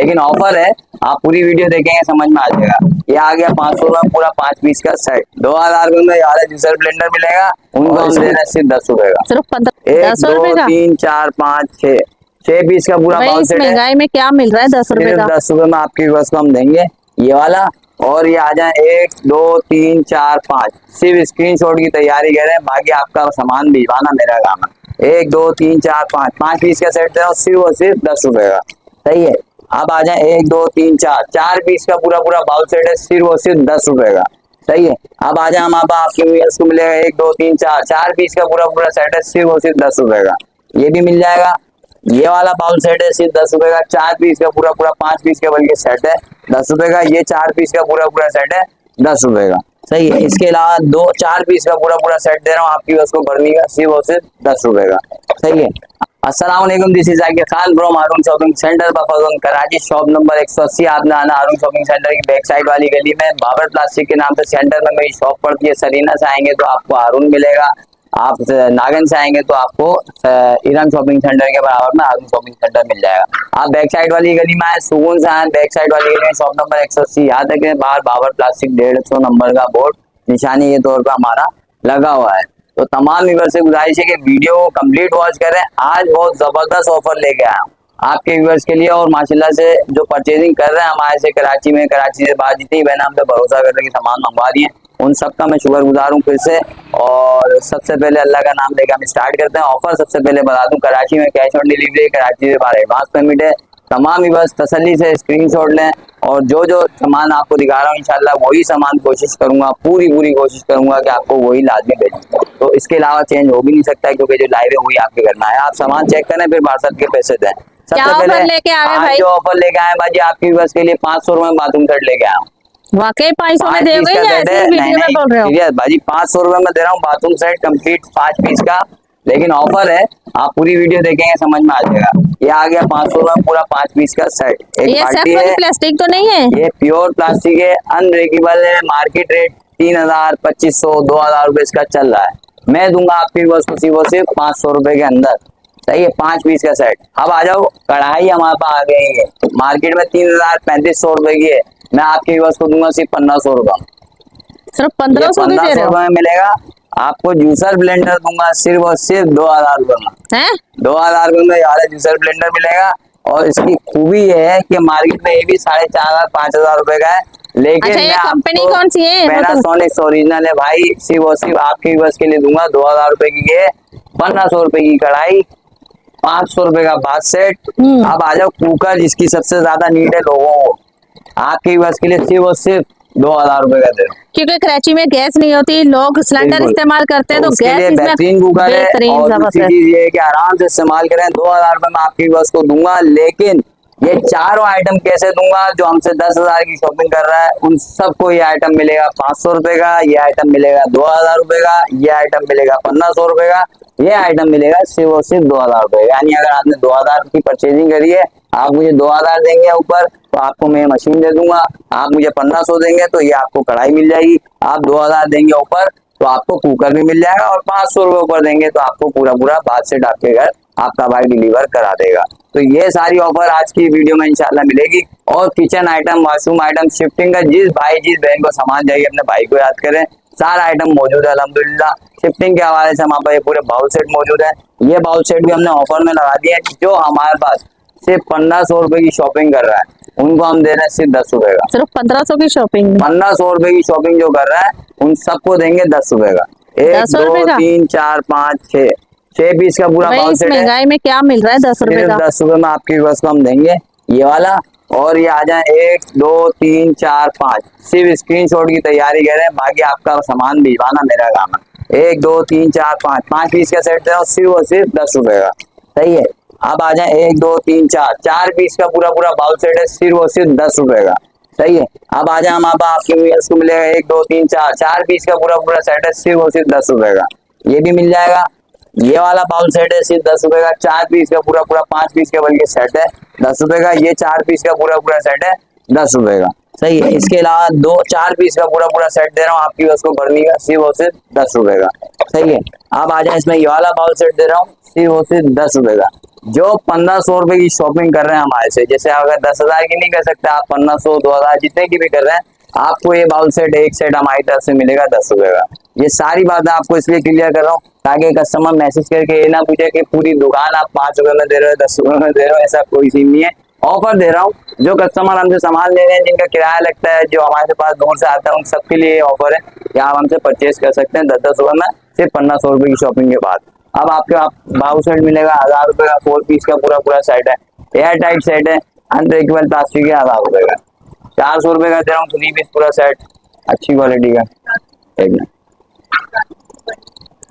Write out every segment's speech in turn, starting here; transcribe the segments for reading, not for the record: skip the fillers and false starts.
लेकिन ऑफर है, आप पूरी वीडियो देखेंगे समझ में आ जाएगा। ये आ गया 500 में पूरा 5 पीस का सेट, 2000 में यार जूसर ब्लेंडर मिलेगा, उनको हम दे रहे हैं सिर्फ 10 रुपए का। सिर्फ 1 10 2 रुपए का। 3 4 5 6 6 पीस का पूरा भाई बाउल इस सेट है। महंगाई में क्या मिल रहा है 10 रुपए सिर्फ का। 10 रुपए में आपकी बस को हम देंगे ये वाला। और ये आ जाए 1 2 3 4 5, सिर्फ स्क्रीनशॉट की तैयारी करें, बाकी आपका सामान भिजवाना मेरा काम है। 1 2 3 4 5 5 पीस का सेट दे रहा हूँ सिर्फ और सिर्फ 10 रुपए का। सही है। अब आ जाए 1 2 3 4 4 पीस का पूरा पूरा बाउल सेट है सिर्फ और सिर्फ 10 रुपए का। सही है। अब आ जाए हम आपके व्यूअर्स को मिलेगा 1 2 3 4 4 पीस का पूरा पूरा सेट है सिर्फ और सिर्फ 10 रुपए का। ये भी मिल जाएगा। ये वाला बाउल सेट है सिर्फ 10 रुपए का, 4 पीस का पूरा पूरा 5 पीस का बल्कि सेट है 10 रुपए का। ये 4 पीस का पूरा पूरा सेट है 10 रुपए का। सही है। इसके अलावा 4 पीस का पूरा पूरा सेट दे रहा हूँ आपकी बस को बर्नी का सिर्फ और सिर्फ 10 रुपए का। सही है। अस्सलाम वालेकुम, this is Zakir Khan from Haroon shopping centre बफरगंज कराची, शॉप नंबर 180। आपने आना हारून शॉपिंग सेंटर की बैक साइड वाली गली में, बाबर प्लास्टिक के नाम से सेंटर में मेरी शॉप पड़ती है। सरीना से आएंगे तो आपको हारून मिलेगा, आप नागन से आएंगे तो आपको ईरान शॉपिंग सेंटर के बराबर में हारून शॉपिंग सेंटर मिल जाएगा। आप बैक साइड वाली गली में आए, सुकून से आए, बैक साइड वाली गली में शॉप नंबर 180 याद रखें। बाहर बाबर प्लास्टिक 150 नंबर का बोर्ड निशानी के तौर पर हमारा लगा हुआ है। तो तमाम व्यूअर्स से गुजारिश है कि वीडियो को कंप्लीट वॉच करें। आज बहुत जबरदस्त ऑफर लेके आया हूँ आपके व्यूअर्स के लिए, और माशाल्लाह से जो परचेजिंग कर रहे हैं हमारे से कराची में, कराची से बाहर जितनी बहन हम पे भरोसा कर रहे हैं सामान मंगवा दिए, उन सबका मैं शुक्रगुजार हूँ फिर से। और सबसे पहले अल्लाह का नाम लेकर हम स्टार्ट करते हैं। ऑफर सबसे पहले बता दूं, कराची में कैश ऑन डिलीवरी, कराची से बाहर एडवांस पेमेंट है। तमाम व्यूअर्स तसल्ली से स्क्रीनशॉट लें, और जो जो सामान आपको दिखा रहा हूँ इंशाल्लाह वही सामान कोशिश करूंगा, पूरी कोशिश करूंगा कि आपको वही लाजमी भेजूं। तो इसके अलावा चेंज हो भी नहीं सकता, क्योंकि जो लाइव है वही आपके घर में आया। आप सामान चेक करें फिर पार्सल के पैसे दें। सबसे पहले लेके आए आज भाई? जो ऑफर लेके आए भाजी आपकी बस के लिए 500 रुपए में बाथरूम सेट लेके आया हूँ। वाकई 500 में दोगे या ऐसे वीडियो में बोल रहे हो? सीरियस भाजी 500 रुपए में दे रहा हूँ बाथरूम सेट कंप्लीट 5 पीस का, लेकिन ऑफर है, आप पूरी वीडियो देखेंगे समझ में आ जाएगा। ये आ गया 500 रुपए में पूरा 5 पीस का सेट। एक ये बाल्टी है, प्लास्टिक तो नहीं है? ये प्योर प्लास्टिक है, अनब्रेकेबल है। मार्केट रेट 3000 2500 2000 रुपए इसका चल रहा है, मैं दूंगा आपकी बस को सिर्फ 500 रुपए के अंदर। सही है। 5 पीस का सेट। अब आ जाओ, कढ़ाई हमारे पास आ गई है, मार्केट में 3000 3500 रुपए की है, मैं आपकी बस को दूंगा सिर्फ 1500 रुपए। सिर्फ 1500 रुपए में मिलेगा। आपको जूसर ब्लेंडर दूंगा सिर्फ और सिर्फ 2000 रुपए में। 2000 रुपए में यार जूसर ब्लेंडर मिलेगा, और इसकी खूबी ये है कि मार्केट में ये भी 4500 5000 रुपए का है, लेकिन अच्छा, ये कंपनी कौन सी है? पैनासोनिक ओरिजिनल है भाई। सिर्फ और सिर्फ आपकी बस के लिए दूंगा 2000 रुपए की ये, 1500 रुपए की कढ़ाई, 500 रुपए का बाथ सेट। अब आ जाओ कुकर, जिसकी सबसे ज्यादा नीड है लोगों को, आपकी बस के लिए सिर्फ और सिर्फ 2000 रुपए का दे। क्योंकि कराची में गैस नहीं होती, लोग सिलेंडर इस्तेमाल करते हैं, तो गैस इसमें बेहतरीन कुकर है। और दूसरी चीज ये है कि आराम से इस्तेमाल करें। 2000 रुपए में आपकी बस को दूंगा, लेकिन ये चारों आइटम कैसे दूंगा? जो हमसे 10,000 की शॉपिंग कर रहा है उन सबको ये आइटम मिलेगा 500 रुपए का, ये आइटम मिलेगा 2000 रुपए का, ये आइटम मिलेगा 1500 रुपए का, ये आइटम मिलेगा सिर्फ और सिर्फ 2000 रुपए। यानी अगर आपने 2000 की परचेजिंग करी है, आप मुझे 2000 देंगे ऊपर तो आपको मैं मशीन दे दूंगा। आप मुझे 1500 देंगे तो ये आपको कढ़ाई मिल जाएगी। आप 2000 देंगे ऊपर तो आपको कुकर भी मिल जाएगा, और 500 रुपए ऊपर देंगे तो आपको पूरा बात सेट आपके घर आपका भाई डिलीवर करा देगा। तो ये सारी ऑफर आज की वीडियो में इंशाल्लाह मिलेगी। और kitchen item, washroom item, shifting का जिस बहन को सामान चाहिए अपने भाई को याद करें, सारा आइटम मौजूद है अल्हम्दुलिल्लाह। शिफ्टिंग के हवाले से हमारे पास ये पूरे बाउल सेट मौजूद है। ये बाउल सेट भी हमने ऑफर में लगा दिया है। जो हमारे पास सिर्फ 1500 रुपए की शॉपिंग कर रहा है उनको हम दे रहे हैं सिर्फ 10 रुपए का। सिर्फ 1500 की शॉपिंग? 1500 रुपए की शॉपिंग जो कर रहा है उन सबको देंगे 10 रुपए का। 1 2 3 4 5 6 पीस का पूरा बाउल सेट है। महंगाई में क्या मिल रहा है 10 रुपए का? 10 रुपए में आपकी बस को हम देंगे ये वाला। और ये आ जाए 1 2 3 4 5, सिर्फ स्क्रीनशॉट की तैयारी करें, बाकी आपका सामान भिजवाना मेरा काम है। 1 2 3 4 5 5 पीस का सेट दे रहा हूँ सिर्फ और सिर्फ 10 रुपए का। सही है। अब आ जाए 1 2 3 4 पीस का पूरा बाउल सेट है सिर्फ और सिर्फ 10 रुपए का। सही है। अब आ जाए हम आपके व्यूअर्स को मिलेगा 1 2 3 4 पीस का पूरा सेट है सिर्फ और सिर्फ 10 रुपए का। ये भी मिल जाएगा। ये वाला बाउल सेट है सिर्फ 10 रुपए का। 4 पीस का पूरा 5 पीस का बल्कि सेट है 10 रुपए का। ये 4 पीस का पूरा सेट है 10 रुपए का। सही है। इसके अलावा 4 पीस का पूरा सेट दे रहा हूँ आपकी बस को बर्नी का सिर्फ और सिर्फ 10 रुपए का। सही है। अब आ जाए इसमें ये वाला बाउल सेट दे रहा हूँ सिर्फ और सिर्फ 10 रुपए का। जो 1500 रुपए की शॉपिंग कर रहे हैं हमारे से, जैसे अगर 10,000 की नहीं कर सकते आप, 1500 2000 जितने की भी कर रहे हैं, आपको ये बाउल सेट एक सेट हमारी तरफ से मिलेगा 10 रुपए का। ये सारी बातें आपको इसलिए क्लियर कर रहा हूँ ताकि कस्टमर मैसेज करके ये ना पूछे कि पूरी दुकान आप 5 रुपए में दे रहे हो, 10 रुपए में दे रहे हो, ऐसा कोई सीन नहीं है। ऑफर दे रहा हूँ, जो कस्टमर हमसे सामान ले रहे हैं, जिनका किराया लगता है, जो हमारे पास दूर से आता है, उन सबके लिए ये ऑफर है कि आप हमसे परचेज कर सकते हैं 10-10 रुपए में, सिर्फ 1500 रुपए की शॉपिंग के बाद। अब आपके बाउ सेट मिलेगा 1000 रुपए का, 4 पीस का पूरा पूरा सेट है, एयर टाइट सेट है, अनब्रेकेबल प्लास्टिक है, 1000 रुपए का। 400 रुपए का दे रहा हूँ 3 पीस पूरा सेट, अच्छी क्वालिटी का। एक मिनट,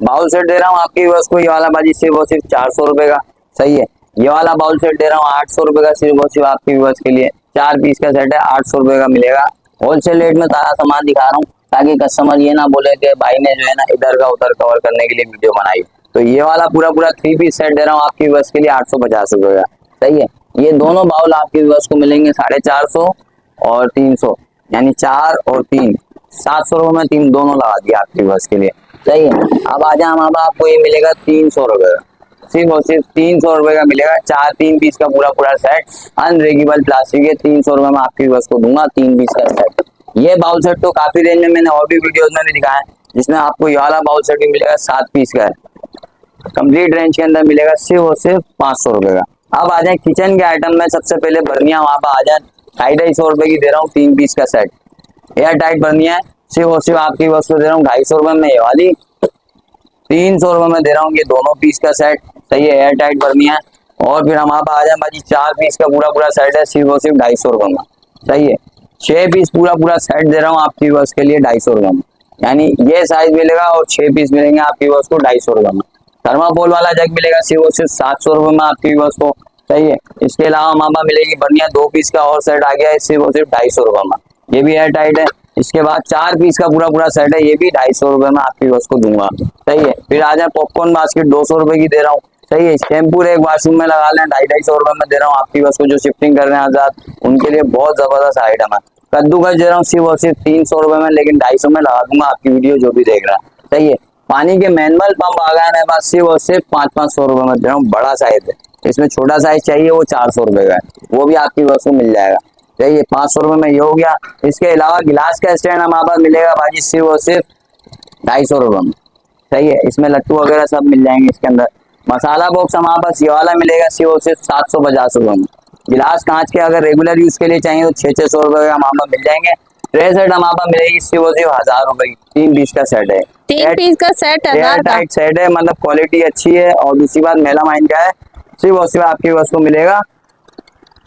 बाउल सेट दे रहा हूँ आपकी बस को, ये वाला बाजी सिर्फ और सिर्फ 400 रुपए का। सही है, ये वाला बाउल सेट दे रहा हूँ 800 रुपए का, सिर्फ और सिर्फ आपकी बस के लिए। 4 पीस का सेट है, 800 रुपए का मिलेगा। होलसेल रेट में सारा सामान दिखा रहा हूँ ताकि कस्टमर ये ना बोले कि भाई ने जो है ना इधर का उधर कवर करने के लिए वीडियो बनाई। तो ये वाला पूरा पूरा 3 पीस सेट दे रहा हूँ आपकी बस के लिए 850 रुपए का। सही है, ये दोनों बाउल आपकी बस को मिलेंगे 450 और 300, यानी 4 और 3 700 रुपए में 3 दोनों लगा दिया आपकी बस के लिए। सही है, अब आ जाए हम, आपको ये मिलेगा 300 रुपए का, सिर्फ और सिर्फ 300 रुपए का मिलेगा। 3 पीस का पूरा पूरा सेट, अनब्रेकेबल प्लास्टिक है, 300 रुपए में आपकी बस को दूंगा 3 पीस का सेट। ये बाउल सेट तो काफी रेंज में मैंने और भी वीडियोस में भी दिखाया है, जिसमें आपको ये वाला बाउल सेट भी मिलेगा 7 पीस का है, कंप्लीट रेंज के अंदर मिलेगा, सिर्फ और सिर्फ 500 रुपए का। अब आ जाए किचन के आइटम में, सबसे पहले बर्निया वहां पर आ जाए, 250 रुपए की दे रहा हूँ 3 पीस का सेट, एयर टाइट बर्निया है, सिर्फ और सिर्फ आपकी बस को दे रहा हूँ 250 रुपए में ये वाली, 300 रुपए में दे रहा हूँ ये दोनों पीस का सेट। सही है, एयर टाइट बर्निया है। और फिर हम आप आ जाए भाजी, 4 पीस का पूरा पूरा सेट है, सिर्फ और सिर्फ 250 रुपए में। सही है, 6 पीस पूरा पूरा सेट दे रहा हूँ आपकी बस के लिए 250 रुपए में, यानी ये साइज मिलेगा और 6 पीस मिलेंगे आपकी बस को 250 रुपए में। थर्माकोल वाला जग मिलेगा सिर्फ और सिर्फ 700 रुपए में आपकी बस को। सही है, इसके अलावा हमारा मिलेगी बर्निया 2 पीस का और सेट आ गया है, सिर्फ और सिर्फ 250 रुपए में, ये भी एयर टाइट है। इसके बाद 4 पीस का पूरा पूरा सेट है, ये भी 250 रुपए में आपकी बस को दूंगा। सही है, फिर आ जाए पॉपकॉर्न बास्केट 200 रुपए की दे रहा हूँ। सही है, शैम्पू एक वॉशरूम में लगा लें 250 रुपए में दे रहा हूँ आपकी बस को, जो शिफ्टिंग कर रहे हैं आजाद उनके लिए बहुत जबरदस्त आइटम है। कद्दूकस दे रहा हूँ सिर्फ और सिर्फ 300 रुपए में, लेकिन 250 में लगा दूंगा आपकी वीडियो जो भी देख रहा है। सही है, पानी के मैनुअल पंप आ गए हैं मेरे पास, सिर्फ और सिर्फ 500 रुपए में दे रहा हूँ, बड़ा साइज है, इसमें छोटा साइज चाहिए वो 400 रुपए का है, वो भी आपकी बस को मिल जाएगा। ये 500 रुपए में ये हो गया। इसके अलावा गिलास का स्टैंड हमारे पास मिलेगा भाजी सिर्फ और सिर्फ 250 रुपए में। सही है, इसमें लट्टू वगैरह सब मिल जाएंगे इसके अंदर। मसाला बॉक्स हमारे पास ये वाला मिलेगा सिर्फ और सिर्फ 750 रुपए में। गिलास कांच के अगर रेगुलर यूज के लिए चाहिए तो 600 रुपए का हमारे पास मिल जाएंगे। ट्रे सेट हमारे पास मिलेगी सिर्फ और सिर्फ 1000 रुपए की, 3 पीस का सेट है, 3 पीस का सेट 1000 का सेट है, मतलब क्वालिटी अच्छी है। और दूसरी बात मेलामाइन का है, सिर्फ और सिर्फ आपकी बस को मिलेगा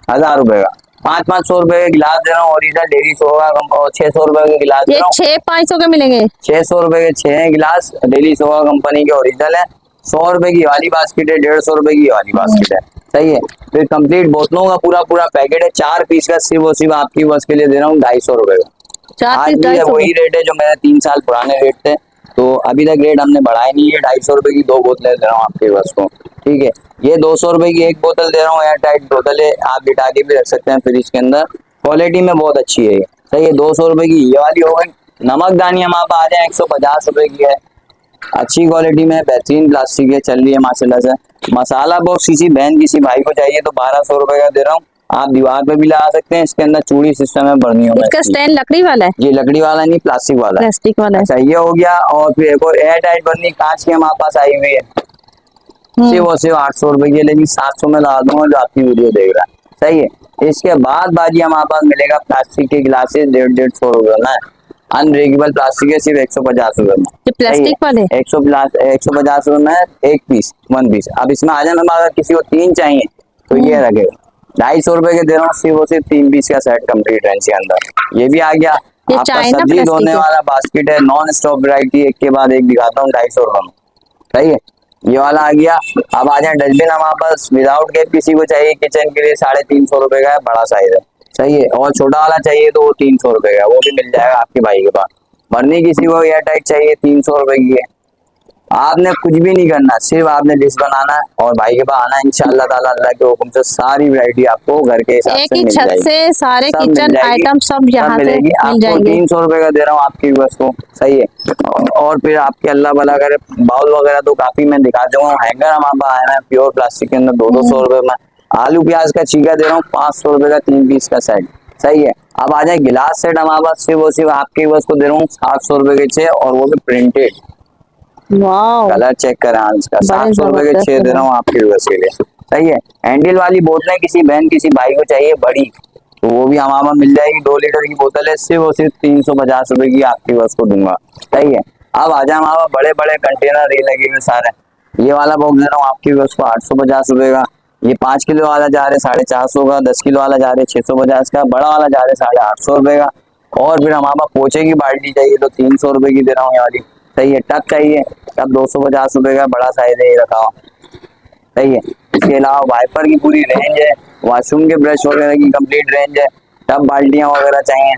1000 रुपए का। 500 रुपए के गिलास दे रहा हूँ ओरिजिनल डेली सो का, और 600 रुपए के गिलास दे ये रहा हूँ, 6-500 के मिलेंगे, 600 रुपए के 6 गिलास डेली सोगा कंपनी के ओरिजिनल है। 100 रुपए की वाली बास्केट है, 150 रुपए की वाली बास्केट है। सही है, फिर कंप्लीट बोतलों का पूरा पूरा पैकेट है, 4 पीस का, सिर्फ और सिर्फ आपकी बस के लिए दे रहा हूँ 250 रुपए का। 4 आज पीस भी 250 वही रेट है जो मेरे 3 साल पुराने रेट थे, तो अभी तक रेट हमने बढ़ाया नहीं है। 250 रुपए की 2 बोतलें दे रहा हूँ आपकी बस को। ठीक है, ये 200 रुपए की 1 बोतल दे रहा हूँ, एयर टाइट बोतल है, आप बिठा के भी रख सकते हैं फ्रिज के अंदर, क्वालिटी में बहुत अच्छी है। सही है, 200 रुपए की ये वाली हो गई। नमकदानी हम आप आ जाए 150 रुपए की है, अच्छी क्वालिटी में, बेहतरीन प्लास्टिक है, चल रही है माशाल्लाह से। मसाला बॉक्स किसी बहन किसी भाई को चाहिए तो 1200 रुपए का दे रहा हूँ, आप दीवार पे भी लगा सकते हैं। इसके अंदर चूड़ी सिस्टम है बर्नियों में। इसका स्टैंड लकड़ी वाला है, ये लकड़ी वाला नहीं, प्लास्टिक वाला है। प्लास्टिक वाला है। अच्छा, ये हो गया। और फिर एक और एयर टाइट बर्नी कांच की हमारे पास आई हुई है, सिर्फ और सिर्फ 800 रुपए की है, लेकिन 700 में लगा दूंगा जो आपकी वीडियो देख रहा है। सही है, इसके बाद बाजी हमारे पास मिलेगा प्लास्टिक के गिलासेस 150 रुपए में, अनब्रेकेबल प्लास्टिक है, सिर्फ 150 रुपए में। ये प्लास्टिक वाले 150 रुपए में 1 पीस 1 पीस। अब इसमें आ जाना, अगर किसी को 3 चाहिए तो ये रखेगा 250 रुपए के दे रहा हूँ, सिर्फ और सिर्फ 3 पीस का सेट कंप्लीट रेंज के अंदर। ये भी आ गया ये आपका चाइना सब्जी प्लास्टिक धोने है। वाला बास्केट है, नॉन स्टॉप वैरायटी, एक के बाद एक दिखाता हूँ 250 रुपए में। सही है, ये वाला आ गया। अब आ जाए डस्टबिन हमारे पास विदाउट कैप, किसी को चाहिए किचन के लिए 350 रुपए का है, बड़ा साइज है। सही है, और छोटा वाला चाहिए तो वो 300 रुपए का, वो भी मिल जाएगा आपके भाई के पास। बर्नी किसी को एयर टाइट चाहिए 300 रुपए की है। आपने कुछ भी नहीं करना, सिर्फ आपने लिस्ट बनाना है और भाई के पास आना है। इंशाल्लाह ताला अल्लाह के हुक्म से सारी वैरायटी आपको घर के हिसाब एक से ही मिल छत जाएगी, से सारे सब मिल किचन जाएगी, आइटम सब यहाँ से मिलेगी। मिल आपको जाएंगे। 300 रुपए का दे रहा हूँ आपकी बस को, सही है। और फिर आपके अल्लाह भला करे बाउल वगैरह तो काफी मैं दिखा दूंगा। हैंगर हमारे पास आया है प्योर प्लास्टिक के अंदर 200 रुपए में। आलू प्याज का चीका दे रहा हूँ 500 रुपए का 3 पीस का सेट, सही है। अब आ जाए गिलास सेट हमारे पास, सिर्फ और सिर्फ आपके बस को दे रहा हूँ 700 रुपए के 6, और वो भी प्रिंटेड। वाओ, कलर चेक करें इसका, बड़े 700 रुपए के 6 जबरदस्त दे रहा है। हूँ आपके बस के लिए, सही है। हैंडल वाली बोतलें किसी बहन किसी भाई को चाहिए बड़ी, तो वो भी हमारे पास मिल जाएगी। 2 लीटर की बोतल है, सिर्फ और सिर्फ 350 रुपए की आपकी बस को दूंगा, सही है। अब आ जाए हमारे पास बड़े बड़े कंटेनर ये लगे हुए सारे। ये वाला बॉक्स दे रहा हूँ आपकी बस को 850 रुपए का। ये 5 किलो वाला जा रहे 450 का, 10 किलो वाला जा रहे 650 का, बड़ा वाला जा रहे 850 रुपए का। और फिर हमारे पास पोछे की बाल्टी चाहिए तो 300 रुपए की दे रहा हूँ ये वाली, सही है। टब चाहिए, टब 250 रुपए का, बड़ा साइज है ये रखा हुआ, सही है। इसके अलावा वाइपर की पूरी रेंज है, वॉशरूम के ब्रश वगैरह की कंप्लीट रेंज है। टब बाल्टियां वगैरह चाहिए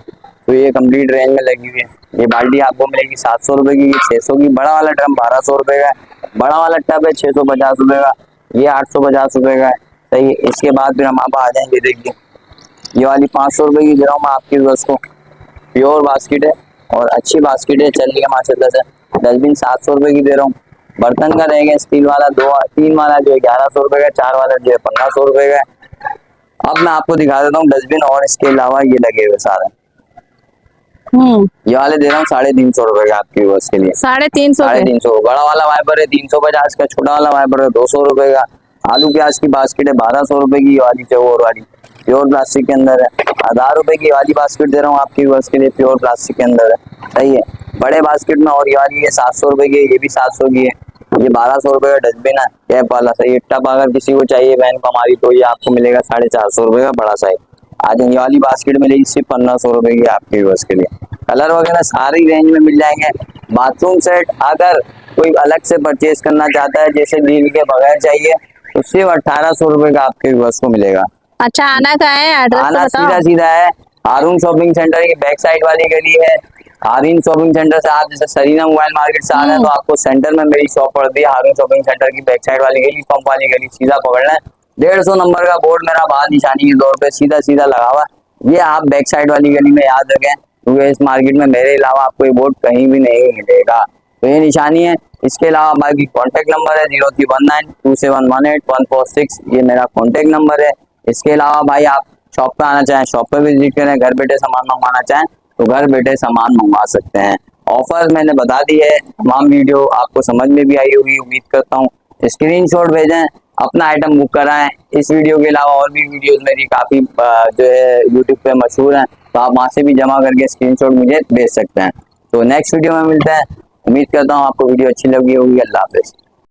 तो ये कंप्लीट रेंज में लगी हुई है। ये बाल्टी आपको मिलेगी 700 रुपए की, 600 की। बड़ा वाला ड्रम 1200 रुपए का है, बड़ा वाला टब है 650 रुपए का, ये 850 रुपए का है, सही है। इसके बाद फिर हम आप आ जाएंगे, देखिए ये वाली 500 रुपए की दे रहा हूँ मैं आपकी बस को, प्योर बास्केट है और अच्छी बास्केट है, चल रही है माशाल्लाह से। डस्टबिन 700 रुपए की दे रहा हूँ। बर्तन का रहेगा स्टील वाला 3 वाला जो है 1100 रुपए का, 4 वाला जो है 1500 रुपए का है। अब मैं आपको दिखा देता हूँ डस्टबिन, और इसके अलावा ये लगे हुए सारे, ये वाले दे रहा हूँ 350 रुपए का आपकी बस के लिए, 350 के। 350। बड़ा वाला वाइपर है 350 का, छोटा वाला वाइपर है 200 रुपए का। आलू प्याज की बास्केट है 1200 रुपए की, ये वाली चौर वाली प्योर प्लास्टिक के अंदर है। 1000 रुपए की वाली बास्केट दे रहा हूँ आपकी बस के लिए, प्योर प्लास्टिक के अंदर है, सही है। बड़े बास्केट में और ये वाली है 700 रुपए की, ये भी 700 की है। ये 1200 रुपए का डस्टबिन है कैप वाला, सही है। टब अगर किसी को चाहिए बहन को हमारी, तो ये आपको मिलेगा 450 रुपए का, बड़ा साइज। आज ये वाली बास्केट मिलेगी सिर्फ 1500 रुपए की आपकी बस के लिए। कलर वगैरह सारी रेंज में मिल जाएंगे। बाथरूम सेट अगर कोई अलग से परचेज करना चाहता है, जैसे ड्रिल के बगैर चाहिए, तो सिर्फ 1800 रुपए का आपके बस को मिलेगा। अच्छा, आना का है, एड्रेस तो आना बताओ। सीधा सीधा है, हारून शॉपिंग सेंटर की बैक साइड वाली गली है। हारून शॉपिंग सेंटर से आप जैसे सरीना मोबाइल मार्केट से आ रहे हैं तो आपको सेंटर में मेरी शॉप पड़ती है, हारून शॉपिंग सेंटर की बैक साइड वाली गली, पंप वाली गली, सीधा पकड़ना है। 150 नंबर का बोर्ड मेरा बाल निशानी के तौर पे सीधा सीधा लगा हुआ है। ये आप बैक साइड वाली गली में याद रखें, क्योंकि इस मार्केट में मेरे अलावा आपको ये बोर्ड कहीं भी नहीं मिलेगा, तो ये निशानी है। इसके अलावा बाकी कॉन्टेक्ट नंबर है 03192718 ये मेरा कॉन्टेक्ट नंबर है। इसके अलावा भाई आप शॉप पे आना चाहें शॉप पे विजिट करें, घर बैठे सामान मंगवाना चाहें तो घर बैठे सामान मंगवा सकते हैं। ऑफर मैंने बता दी है, तमाम वीडियो आपको समझ में भी आई होगी उम्मीद करता हूँ। स्क्रीनशॉट भेजें, अपना आइटम बुक कराएं। इस वीडियो के अलावा और भी वीडियोस मेरी काफी जो है यूट्यूब पे मशहूर हैं, तो आप वहां से भी जमा करके स्क्रीनशॉट मुझे भेज सकते हैं। तो नेक्स्ट वीडियो में मिलते हैं। उम्मीद करता हूँ आपको वीडियो अच्छी लगी होगी। अल्लाह हाफिज।